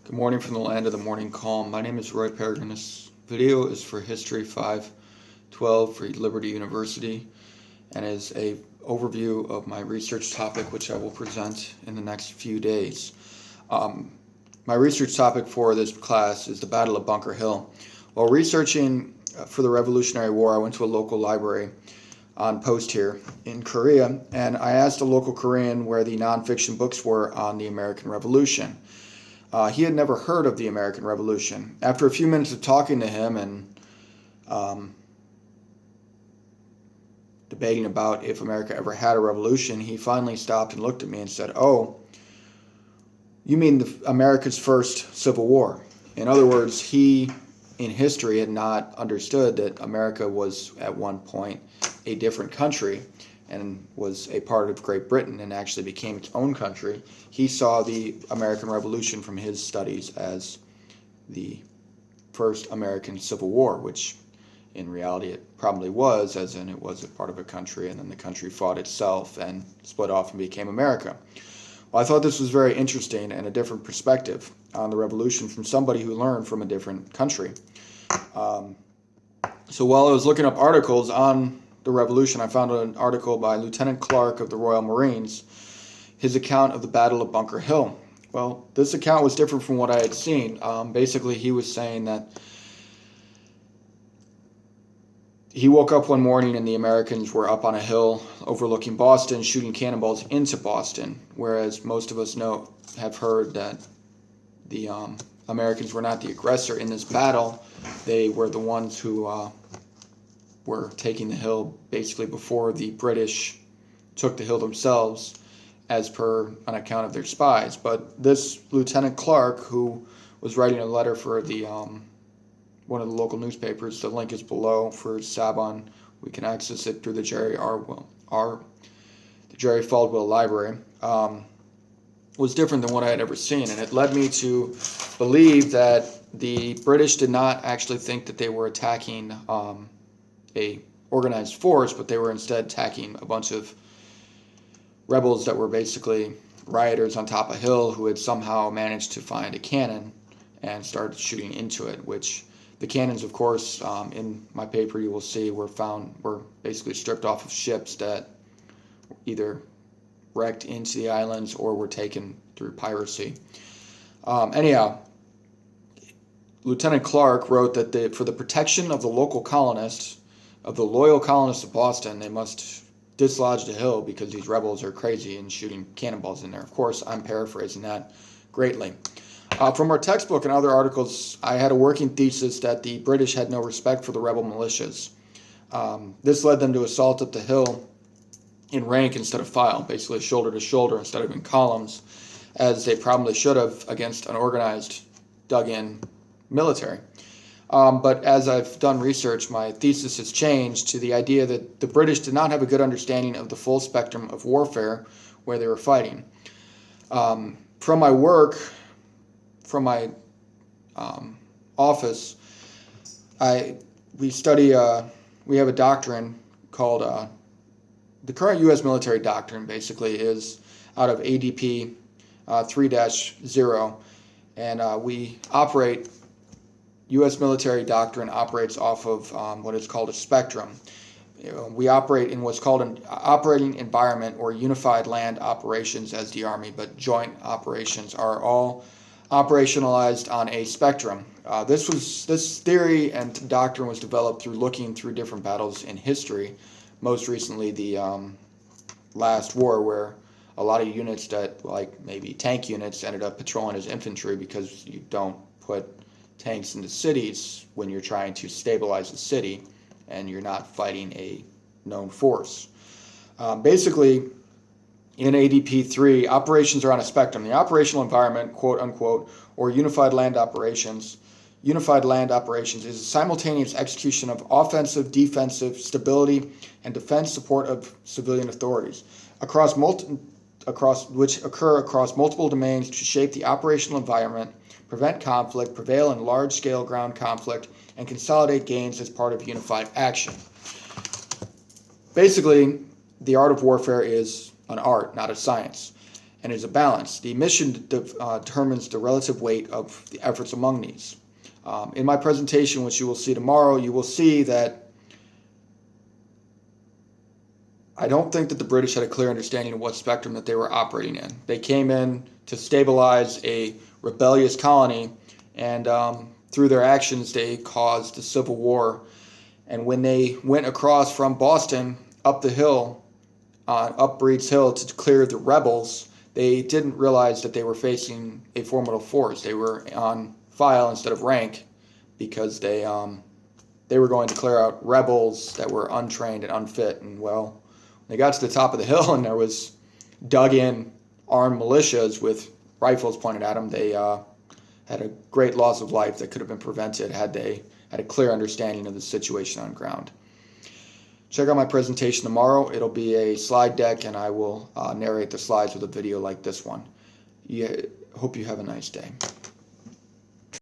Good morning from the land of the morning calm. My name is Roy Peregrine. This video is for History 512 for Liberty University and is a overview of my research topic, which I will present in the next few days. My research topic for this class is the Battle of Bunker Hill. While researching for the Revolutionary War, I went to a local library on post here in Korea, and I asked a local Korean where the nonfiction books were on the American Revolution. He had never heard of the American Revolution. After a few minutes of talking to him and debating about if America ever had a revolution, he finally stopped and looked at me and said, "Oh, you mean America's first Civil War?" In other words, he, in history, had not understood that America was at one point a different country and was a part of Great Britain and actually became its own country. He saw the American Revolution from his studies as the first American Civil War, which in reality it probably was, as in it was a part of a country, and then the country fought itself and split off and became America. Well, I thought this was very interesting and a different perspective on the Revolution from somebody who learned from a different country. So while I was looking up articles on the Revolution, I found an article by Lieutenant Clark of the Royal Marines, his account of the Battle of Bunker Hill. Well, this account was different from what I had seen. Basically, he was saying that he woke up one morning and the Americans were up on a hill overlooking Boston, shooting cannonballs into Boston, whereas most of us have heard that the Americans were not the aggressor in this battle. They were the ones who were taking the hill basically before the British took the hill themselves, as per an account of their spies. But this Lieutenant Clark, who was writing a letter for the one of the local newspapers, the link is below for Sabon. We can access it through the Jerry Falwell Library. Was different than what I had ever seen, and it led me to believe that the British did not actually think that they were attacking a organized force, but they were instead attacking a bunch of rebels that were basically rioters on top of a hill who had somehow managed to find a cannon and started shooting into it, which the cannons, of course, in my paper you will see were basically stripped off of ships that either wrecked into the islands or were taken through piracy. Anyhow, Lieutenant Clark wrote that for the protection of the local colonists, of the loyal colonists of Boston, they must dislodge the hill because these rebels are crazy and shooting cannonballs in there. Of course, I'm paraphrasing that greatly. From our textbook and other articles, I had a working thesis that the British had no respect for the rebel militias. This led them to assault up the hill in rank instead of file, basically shoulder to shoulder instead of in columns, as they probably should have against an organized, dug-in military. But as I've done research, my thesis has changed to the idea that the British did not have a good understanding of the full spectrum of warfare where they were fighting. From my work, from my office, we have a doctrine called, the current U.S. military doctrine basically is out of ADP 3-0, and we operate, U.S. military doctrine operates off of what is called a spectrum. We operate in what's called an operating environment or unified land operations as the Army, but joint operations are all operationalized on a spectrum. This theory and doctrine was developed through looking through different battles in history, most recently the last war, where a lot of units that, like maybe tank units, ended up patrolling as infantry because you don't put tanks into cities when you're trying to stabilize a city and you're not fighting a known force. Basically, in ADP 3, operations are on a spectrum. The operational environment, quote unquote, or unified land operations is a simultaneous execution of offensive, defensive, stability, and defense support of civilian authorities, which occur across multiple domains to shape the operational environment, prevent conflict, prevail in large-scale ground conflict, and consolidate gains as part of unified action. Basically, the art of warfare is an art, not a science. and is a balance. The mission determines the relative weight of the efforts among these. In my presentation, which you will see tomorrow, you will see that I don't think that the British had a clear understanding of what spectrum that they were operating in. They came in to stabilize a rebellious colony, and through their actions, they caused a civil war. And when they went across from Boston up the hill, up Breed's Hill, to clear the rebels, they didn't realize that they were facing a formidable force. They were on file instead of rank, because they were going to clear out rebels that were untrained and unfit. And well, they got to the top of the hill and there was dug-in armed militias with rifles pointed at them. They had a great loss of life that could have been prevented had they had a clear understanding of the situation on ground. Check out my presentation tomorrow. It'll be a slide deck, and I will narrate the slides with a video like this one. Hope you have a nice day.